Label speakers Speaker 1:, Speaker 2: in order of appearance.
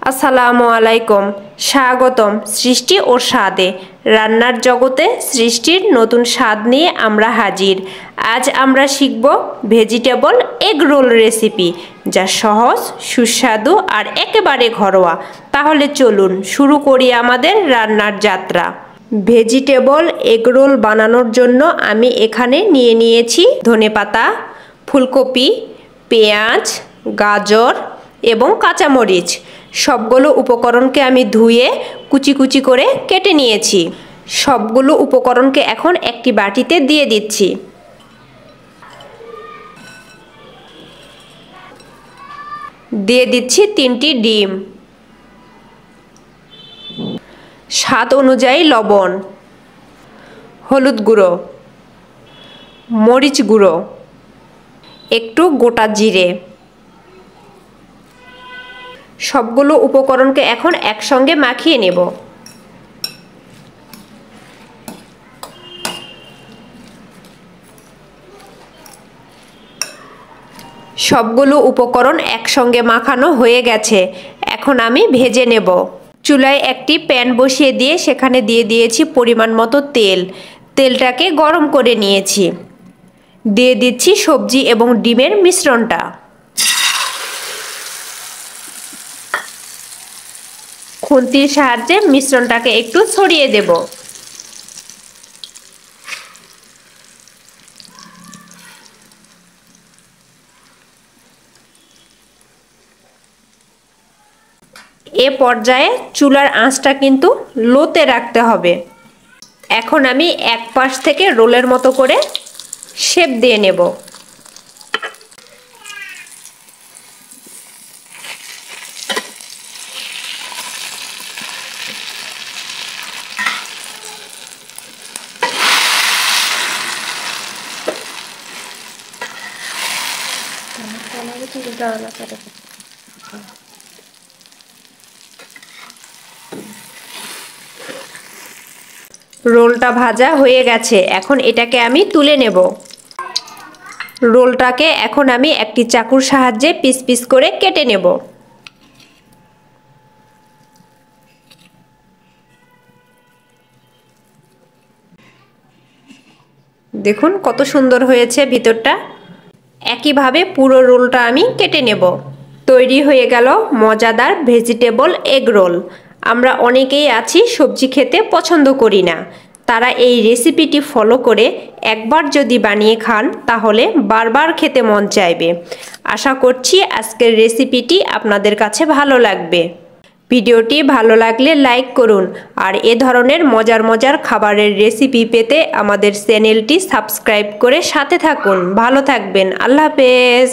Speaker 1: আসসালামু আলাইকুম, স্বাগতম সৃষ্টি ও স্বাদে। রান্নার জগতে সৃষ্টির নতুন স্বাদ নিয়ে আমরা হাজির। আজ আমরা শিখব ভেজিটেবল এগ রোল রেসিপি, যা সহজ, সুস্বাদু আর একেবারে ঘরোয়া। তাহলে চলুন শুরু করি আমাদের রান্নার যাত্রা। ভেজিটেবল এগ রোল বানানোর জন্য আমি এখানে নিয়ে নিয়েছি ধনেপাতা, ফুলকপি, পেঁয়াজ, গাজর এবং কাঁচামরিচ। সবগুলো উপকরণকে আমি ধুয়ে কুচি কুচি করে কেটে নিয়েছি। সবগুলো উপকরণকে এখন একটি বাটিতে দিয়ে দিচ্ছি। দিয়ে দিচ্ছি 3টি ডিম, স্বাদ অনুযায়ী লবণ, হলুদ গুঁড়ো, মরিচ গুঁড়ো, একটু গোটা জিরে। সবগুলো উপকরণকে এখন একসঙ্গে মাখিয়ে নেব। সবগুলো উপকরণ একসঙ্গে মাখানো হয়ে গেছে। এখন আমি ভেজে নেব। চুলায় একটি প্যান বসিয়ে দিয়ে সেখানে দিয়ে দিয়েছি পরিমাণ মতো তেল। তেলটাকে গরম করে নিয়েছি। দিয়ে দিচ্ছি সবজি এবং ডিমের মিশ্রণটা। খুন্তির সাহায্যে মিশ্রণটাকে একটু ছড়িয়ে দেব। এ পর্যায়ে চুলার আঁচটা কিন্তু লোতে রাখতে হবে। এখন আমি এক পাশ থেকে রোলের মতো করে শেপ দিয়ে নেব। রোলটা ভাজা হয়ে গেছে। এখন এটাকে আমি তুলে নেব। রোলটাকে এখন আমি একটি চাকুর সাহায্যে পিস পিস করে কেটে নেব। দেখুন কত সুন্দর হয়েছে ভিতরটা। একইভাবে পুরো রোলটা আমি কেটে নেব। তৈরি হয়ে গেল মজাদার ভেজিটেবল এগ রোল। আমরা অনেকেই আছি সবজি খেতে পছন্দ করি না। তারা এই রেসিপিটি ফলো করে একবার যদি বানিয়ে খান তাহলে বারবার খেতে মন চাইবে। আশা করছি আজকের রেসিপিটি আপনাদের কাছে ভালো লাগবে। ভিডিওটি ভালো লাগলে লাইক করুন আর এ ধরনের মজার মজার খাবারের রেসিপি পেতে আমাদের চ্যানেলটি সাবস্ক্রাইব করে সাথে থাকুন। ভালো থাকবেন। আল্লাহ হাফেজ।